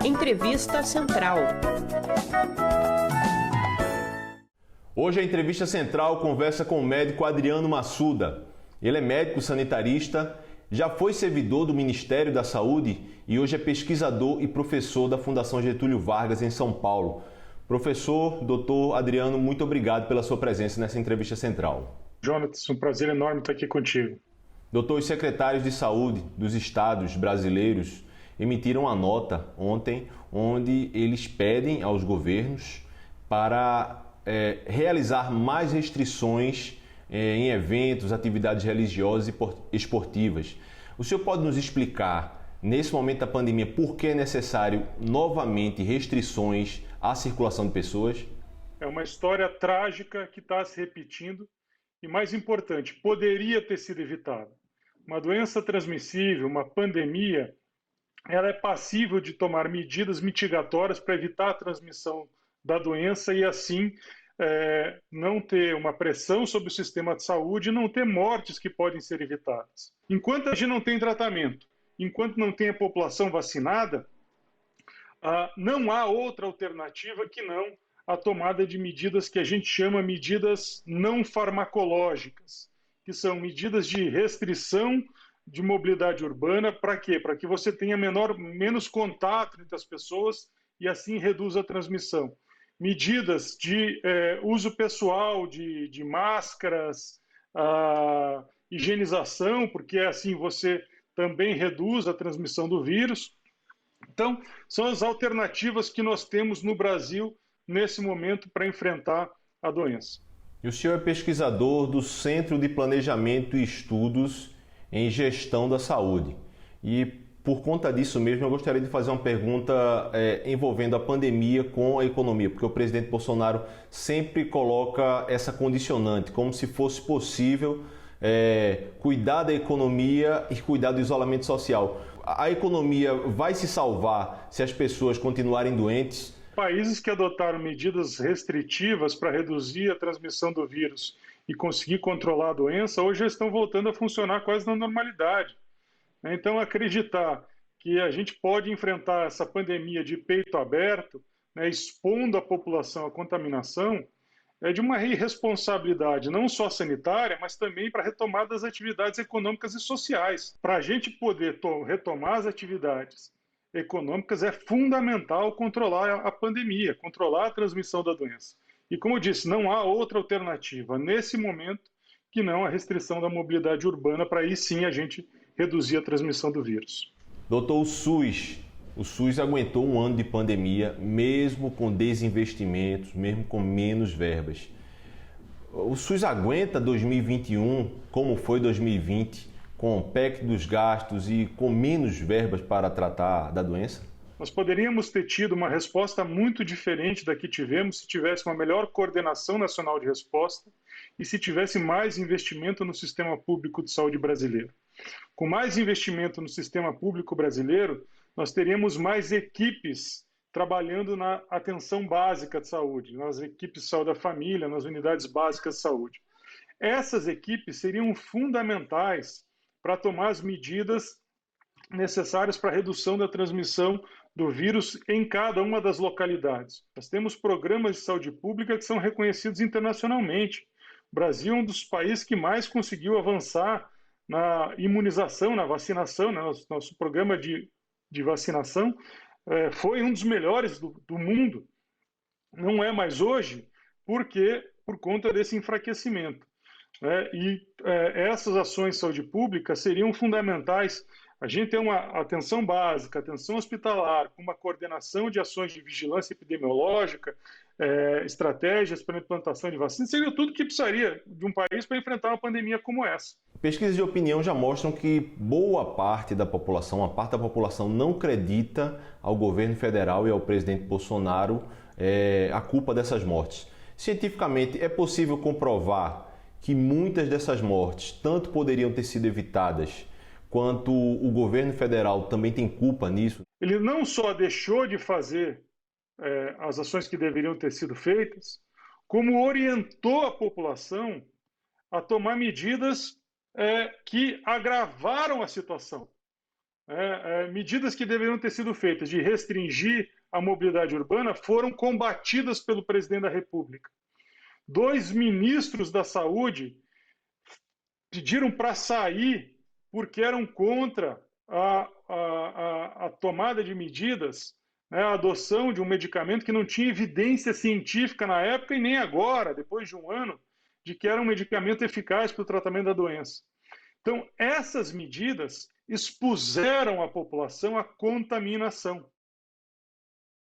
Entrevista Central. Hoje a Entrevista Central conversa com o médico Adriano Massuda. Ele é médico sanitarista, já foi servidor do Ministério da Saúde e hoje é pesquisador e professor da Fundação Getúlio Vargas em São Paulo. Professor, doutor Adriano, muito obrigado pela sua presença nessa Entrevista Central. Jonatas, um prazer enorme estar aqui contigo. Doutor, os secretários de saúde dos estados brasileiros emitiram uma nota ontem onde eles pedem aos governos para realizar mais restrições em eventos, atividades religiosas e esportivas. O senhor pode nos explicar, nesse momento da pandemia, por que é necessário novamente restrições à circulação de pessoas? É uma história trágica que está se repetindo e, mais importante, poderia ter sido evitada. Uma doença transmissível, uma pandemia, ela é passível de tomar medidas mitigatórias para evitar a transmissão da doença e, assim, não ter uma pressão sobre o sistema de saúde e não ter mortes que podem ser evitadas. Enquanto a gente não tem tratamento, enquanto não tem a população vacinada, não há outra alternativa que não a tomada de medidas que a gente chama medidas não farmacológicas, que são medidas de restrição de mobilidade urbana. Para quê? Para que você tenha menos contato entre as pessoas e assim reduza a transmissão. Medidas de uso pessoal de máscaras, higienização, porque assim você também reduz a transmissão do vírus. Então, são as alternativas que nós temos no Brasil nesse momento para enfrentar a doença. E o senhor é pesquisador do Centro de Planejamento e Estudos em Gestão da Saúde. E por conta disso mesmo, eu gostaria de fazer uma pergunta envolvendo a pandemia com a economia, porque o presidente Bolsonaro sempre coloca essa condicionante, como se fosse possível cuidar da economia e cuidar do isolamento social. A economia vai se salvar se as pessoas continuarem doentes? Países que adotaram medidas restritivas para reduzir a transmissão do vírus e conseguir controlar a doença, hoje já estão voltando a funcionar quase na normalidade. Então, acreditar que a gente pode enfrentar essa pandemia de peito aberto, expondo a população à contaminação, é de uma irresponsabilidade não só sanitária, mas também para a retomada das atividades econômicas e sociais. Para a gente poder retomar as atividades econômicas, é fundamental controlar a pandemia, controlar a transmissão da doença. E, como eu disse, não há outra alternativa nesse momento que não a restrição da mobilidade urbana, para aí sim a gente reduzir a transmissão do vírus. Doutor, o SUS aguentou um ano de pandemia, mesmo com desinvestimentos, mesmo com menos verbas. O SUS aguenta 2021 como foi 2020, com o PEC dos gastos e com menos verbas para tratar da doença? Nós poderíamos ter tido uma resposta muito diferente da que tivemos se tivesse uma melhor coordenação nacional de resposta e se tivesse mais investimento no sistema público de saúde brasileiro. Com mais investimento no sistema público brasileiro, nós teríamos mais equipes trabalhando na atenção básica de saúde, nas equipes de saúde da família, nas unidades básicas de saúde. Essas equipes seriam fundamentais para tomar as medidas necessárias para a redução da transmissão do vírus em cada uma das localidades. Nós temos programas de saúde pública que são reconhecidos internacionalmente. O Brasil é um dos países que mais conseguiu avançar na imunização, na vacinação. Nosso programa de vacinação foi um dos melhores do mundo. Não é mais hoje, por conta desse enfraquecimento. Essas ações de saúde pública seriam fundamentais. A gente tem uma atenção básica, atenção hospitalar, com uma coordenação de ações de vigilância epidemiológica, estratégias para a implantação de vacinas, seria tudo que precisaria de um país para enfrentar uma pandemia como essa. Pesquisas de opinião já mostram que boa parte da população, uma parte da população não acredita ao governo federal e ao presidente Bolsonaro a culpa dessas mortes. Cientificamente, é possível comprovar que muitas dessas mortes tanto poderiam ter sido evitadas, quanto o governo federal também tem culpa nisso? Ele não só deixou de fazer as ações que deveriam ter sido feitas, como orientou a população a tomar medidas que agravaram a situação. medidas que deveriam ter sido feitas de restringir a mobilidade urbana foram combatidas pelo presidente da República. 2 ministros da Saúde pediram para sair porque eram contra a tomada de medidas, né, a adoção de um medicamento que não tinha evidência científica na época e nem agora, depois de um ano, de que era um medicamento eficaz para o tratamento da doença. Então, essas medidas expuseram a população à contaminação.